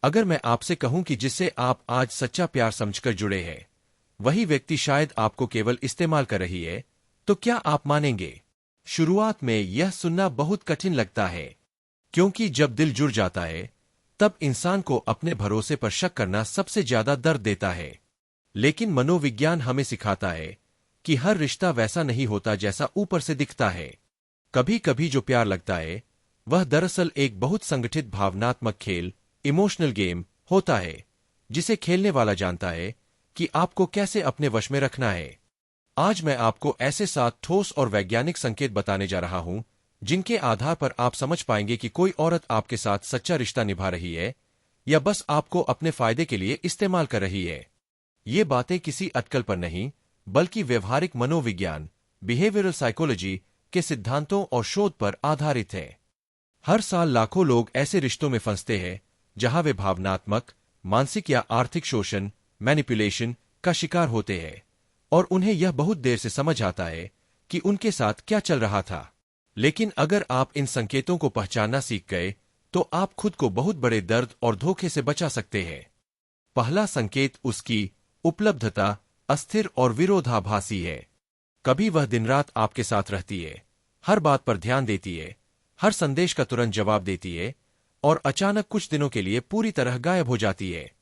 अगर मैं आपसे कहूं कि जिससे आप आज सच्चा प्यार समझकर जुड़े हैं, वही व्यक्ति शायद आपको केवल इस्तेमाल कर रही है, तो क्या आप मानेंगे? शुरुआत में यह सुनना बहुत कठिन लगता है, क्योंकि जब दिल जुड़ जाता है, तब इंसान को अपने भरोसे पर शक करना सबसे ज्यादा दर्द देता है। लेकिन मनोविज्ञान हमें सिखाता है कि हर रिश्ता वैसा नहीं होता जैसा ऊपर से दिखता है। कभी कभी जो प्यार लगता है, वह दरअसल एक बहुत संगठित भावनात्मक खेल, इमोशनल गेम होता है, जिसे खेलने वाला जानता है कि आपको कैसे अपने वश में रखना है। आज मैं आपको ऐसे 7 ठोस और वैज्ञानिक संकेत बताने जा रहा हूं, जिनके आधार पर आप समझ पाएंगे कि कोई औरत आपके साथ सच्चा रिश्ता निभा रही है या बस आपको अपने फायदे के लिए इस्तेमाल कर रही है। ये बातें किसी अटकल पर नहीं, बल्कि व्यवहारिक मनोविज्ञान, बिहेवियरल साइकोलॉजी के सिद्धांतों और शोध पर आधारित है। हर साल लाखों लोग ऐसे रिश्तों में फंसते हैं जहां वे भावनात्मक, मानसिक या आर्थिक शोषण, मैनिपुलेशन का शिकार होते हैं, और उन्हें यह बहुत देर से समझ आता है कि उनके साथ क्या चल रहा था। लेकिन अगर आप इन संकेतों को पहचानना सीख गए, तो आप खुद को बहुत बड़े दर्द और धोखे से बचा सकते हैं। पहला संकेत उसकी उपलब्धता अस्थिर और विरोधाभासी है। कभी वह दिन रात आपके साथ रहती है, हर बात पर ध्यान देती है, हर संदेश का तुरंत जवाब देती है, और अचानक कुछ दिनों के लिए पूरी तरह गायब हो जाती है।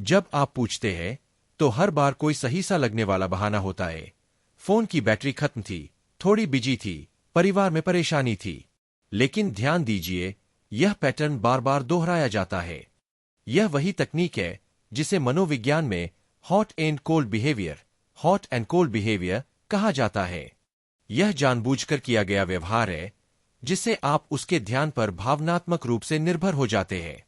जब आप पूछते हैं, तो हर बार कोई सही सा लगने वाला बहाना होता है। फोन की बैटरी खत्म थी, थोड़ी बिजी थी, परिवार में परेशानी थी। लेकिन ध्यान दीजिए, यह पैटर्न बार बार दोहराया जाता है। यह वही तकनीक है जिसे मनोविज्ञान में हॉट एंड कोल्ड बिहेवियर कहा जाता है। यह जानबूझकर किया गया व्यवहार है, जिससे आप उसके ध्यान पर भावनात्मक रूप से निर्भर हो जाते हैं।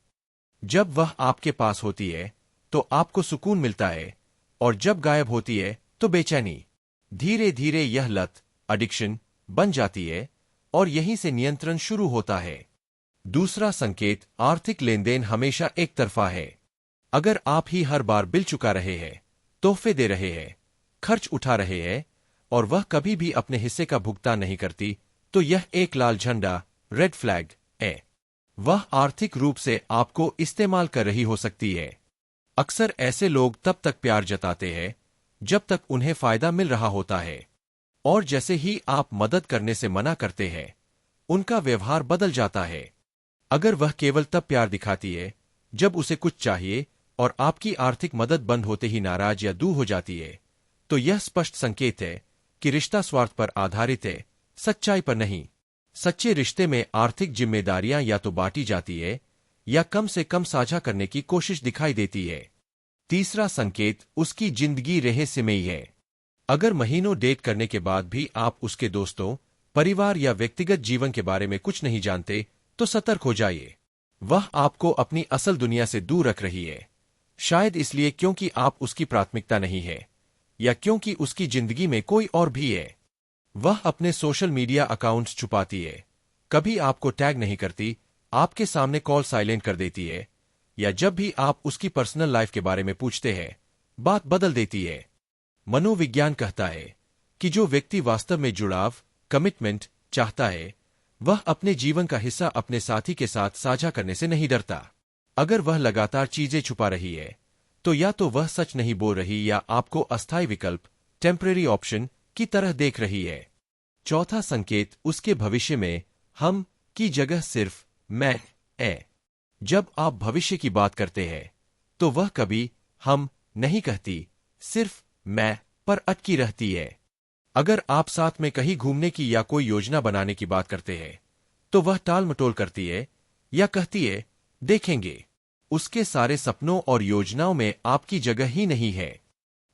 जब वह आपके पास होती है, तो आपको सुकून मिलता है, और जब गायब होती है, तो बेचैनी। धीरे धीरे यह लत, एडिक्शन बन जाती है, और यहीं से नियंत्रण शुरू होता है। दूसरा संकेत, आर्थिक लेनदेन हमेशा एक तरफा है। अगर आप ही हर बार बिल चुका रहे हैं, तोहफे दे रहे हैं, खर्च उठा रहे हैं, और वह कभी भी अपने हिस्से का भुगतान नहीं करती, तो यह एक लाल झंडा, रेड फ्लैग है। वह आर्थिक रूप से आपको इस्तेमाल कर रही हो सकती है। अक्सर ऐसे लोग तब तक प्यार जताते हैं जब तक उन्हें फायदा मिल रहा होता है, और जैसे ही आप मदद करने से मना करते हैं, उनका व्यवहार बदल जाता है। अगर वह केवल तब प्यार दिखाती है जब उसे कुछ चाहिए, और आपकी आर्थिक मदद बंद होते ही नाराज या दूर हो जाती है, तो यह स्पष्ट संकेत है कि रिश्ता स्वार्थ पर आधारित है, सच्चाई पर नहीं। सच्चे रिश्ते में आर्थिक जिम्मेदारियां या तो बांटी जाती है, या कम से कम साझा करने की कोशिश दिखाई देती है। तीसरा संकेत, उसकी जिंदगी रहस्यमयी है। अगर महीनों डेट करने के बाद भी आप उसके दोस्तों, परिवार या व्यक्तिगत जीवन के बारे में कुछ नहीं जानते, तो सतर्क हो जाइए। वह आपको अपनी असल दुनिया से दूर रख रही है। शायद इसलिए क्योंकि आप उसकी प्राथमिकता नहीं है, या क्योंकि उसकी जिंदगी में कोई और भी है। वह अपने सोशल मीडिया अकाउंट्स छुपाती है, कभी आपको टैग नहीं करती, आपके सामने कॉल साइलेंट कर देती है, या जब भी आप उसकी पर्सनल लाइफ के बारे में पूछते हैं, बात बदल देती है। मनोविज्ञान कहता है कि जो व्यक्ति वास्तव में जुड़ाव, कमिटमेंट चाहता है, वह अपने जीवन का हिस्सा अपने साथी के साथ साझा करने से नहीं डरता। अगर वह लगातार चीजें छुपा रही है, तो या तो वह सच नहीं बोल रही, या आपको अस्थायी विकल्प, टेम्परेरी ऑप्शन की तरह देख रही है। चौथा संकेत, उसके भविष्य में हम की जगह सिर्फ मैं है। जब आप भविष्य की बात करते हैं, तो वह कभी हम नहीं कहती, सिर्फ मैं पर अटकी रहती है। अगर आप साथ में कहीं घूमने की या कोई योजना बनाने की बात करते हैं, तो वह टाल मटोल करती है, या कहती है देखेंगे। उसके सारे सपनों और योजनाओं में आपकी जगह ही नहीं है।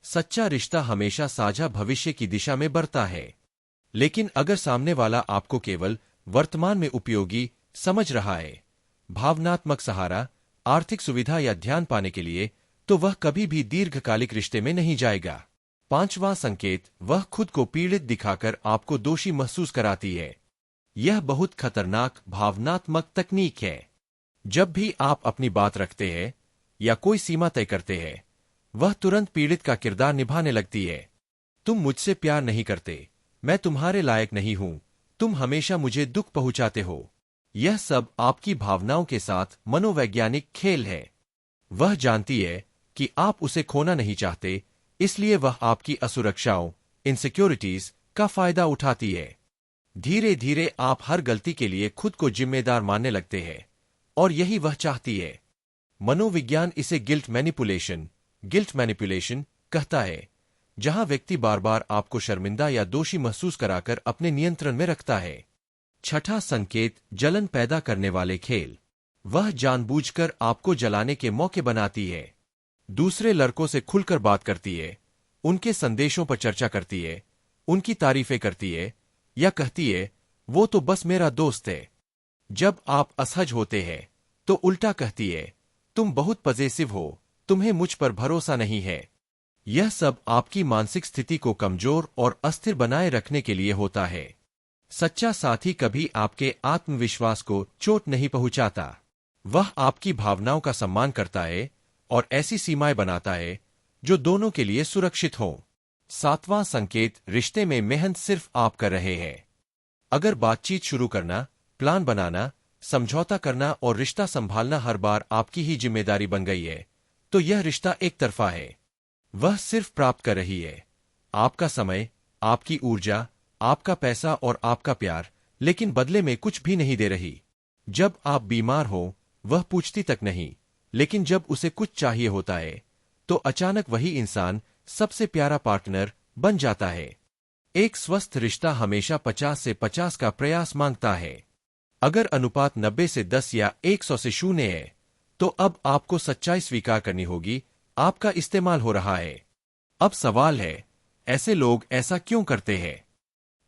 सच्चा रिश्ता हमेशा साझा भविष्य की दिशा में बढ़ता है। लेकिन अगर सामने वाला आपको केवल वर्तमान में उपयोगी समझ रहा है, भावनात्मक सहारा, आर्थिक सुविधा या ध्यान पाने के लिए, तो वह कभी भी दीर्घकालिक रिश्ते में नहीं जाएगा। पांचवां संकेत, वह खुद को पीड़ित दिखाकर आपको दोषी महसूस कराती है। यह बहुत खतरनाक भावनात्मक तकनीक है। जब भी आप अपनी बात रखते हैं या कोई सीमा तय करते हैं, वह तुरंत पीड़ित का किरदार निभाने लगती है। तुम मुझसे प्यार नहीं करते, मैं तुम्हारे लायक नहीं हूं, तुम हमेशा मुझे दुख पहुंचाते हो। यह सब आपकी भावनाओं के साथ मनोवैज्ञानिक खेल है। वह जानती है कि आप उसे खोना नहीं चाहते, इसलिए वह आपकी असुरक्षाओं, इनसिक्योरिटीज का फायदा उठाती है। धीरे धीरे आप हर गलती के लिए खुद को जिम्मेदार मानने लगते हैं, और यही वह चाहती है। मनोविज्ञान इसे गिल्ट मैनिपुलेशन कहता है, जहां व्यक्ति बार बार आपको शर्मिंदा या दोषी महसूस कराकर अपने नियंत्रण में रखता है। छठा संकेत, जलन पैदा करने वाले खेल। वह जानबूझकर आपको जलाने के मौके बनाती है। दूसरे लड़कों से खुलकर बात करती है, उनके संदेशों पर चर्चा करती है, उनकी तारीफें करती है, या कहती है वो तो बस मेरा दोस्त है। जब आप असहज होते हैं तो उल्टा कहती है, तुम बहुत पजेसिव हो, तुम्हें मुझ पर भरोसा नहीं है। यह सब आपकी मानसिक स्थिति को कमजोर और अस्थिर बनाए रखने के लिए होता है। सच्चा साथी कभी आपके आत्मविश्वास को चोट नहीं पहुंचाता। वह आपकी भावनाओं का सम्मान करता है और ऐसी सीमाएं बनाता है जो दोनों के लिए सुरक्षित हों। सातवां संकेत, रिश्ते में मेहनत सिर्फ आप कर रहे हैं। अगर बातचीत शुरू करना, प्लान बनाना, समझौता करना और रिश्ता संभालना हर बार आपकी ही जिम्मेदारी बन गई है, तो यह रिश्ता एक तरफा है। वह सिर्फ प्राप्त कर रही है आपका समय, आपकी ऊर्जा, आपका पैसा और आपका प्यार, लेकिन बदले में कुछ भी नहीं दे रही। जब आप बीमार हो, वह पूछती तक नहीं, लेकिन जब उसे कुछ चाहिए होता है तो अचानक वही इंसान सबसे प्यारा पार्टनर बन जाता है। एक स्वस्थ रिश्ता हमेशा 50 से 50 का प्रयास मांगता है। अगर अनुपात 90 से 10 या 100 से 0 है, तो अब आपको सच्चाई स्वीकार करनी होगी, आपका इस्तेमाल हो रहा है। अब सवाल है, ऐसे लोग ऐसा क्यों करते हैं?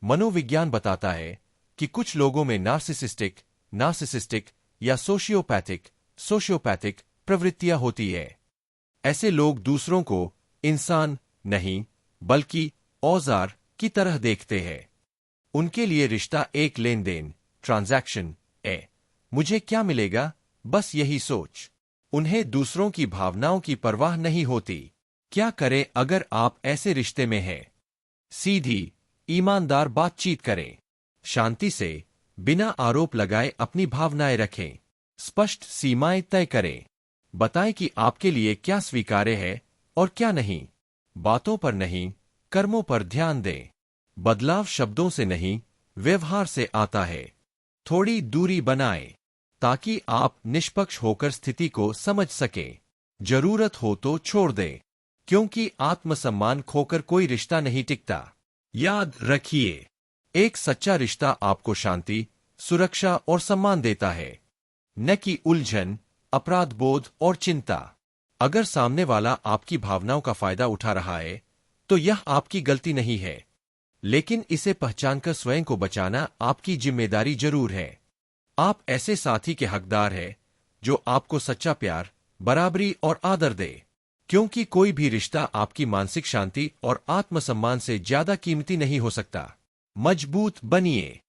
मनोविज्ञान बताता है कि कुछ लोगों में नार्सिसिस्टिक या सोशियोपैथिक प्रवृत्तियां होती है। ऐसे लोग दूसरों को इंसान नहीं बल्कि औजार की तरह देखते हैं। उनके लिए रिश्ता एक लेन देन, ट्रांजैक्शन है। मुझे क्या मिलेगा, बस यही सोच। उन्हें दूसरों की भावनाओं की परवाह नहीं होती। क्या करें अगर आप ऐसे रिश्ते में हैं? सीधी, ईमानदार बातचीत करें। शांति से, बिना आरोप लगाए अपनी भावनाएं रखें। स्पष्ट सीमाएं तय करें। बताएं कि आपके लिए क्या स्वीकार्य है और क्या नहीं। बातों पर नहीं, कर्मों पर ध्यान दें। बदलाव शब्दों से नहीं, व्यवहार से आता है। थोड़ी दूरी बनाएं ताकि आप निष्पक्ष होकर स्थिति को समझ सकें। जरूरत हो तो छोड़ दें, क्योंकि आत्मसम्मान खोकर कोई रिश्ता नहीं टिकता। याद रखिए, एक सच्चा रिश्ता आपको शांति, सुरक्षा और सम्मान देता है, न कि उलझन, अपराध बोध और चिंता। अगर सामने वाला आपकी भावनाओं का फायदा उठा रहा है, तो यह आपकी गलती नहीं है, लेकिन इसे पहचानकर स्वयं को बचाना आपकी जिम्मेदारी जरूर है। आप ऐसे साथी के हकदार हैं जो आपको सच्चा प्यार, बराबरी और आदर दे, क्योंकि कोई भी रिश्ता आपकी मानसिक शांति और आत्मसम्मान से ज्यादा कीमती नहीं हो सकता। मजबूत बनिए।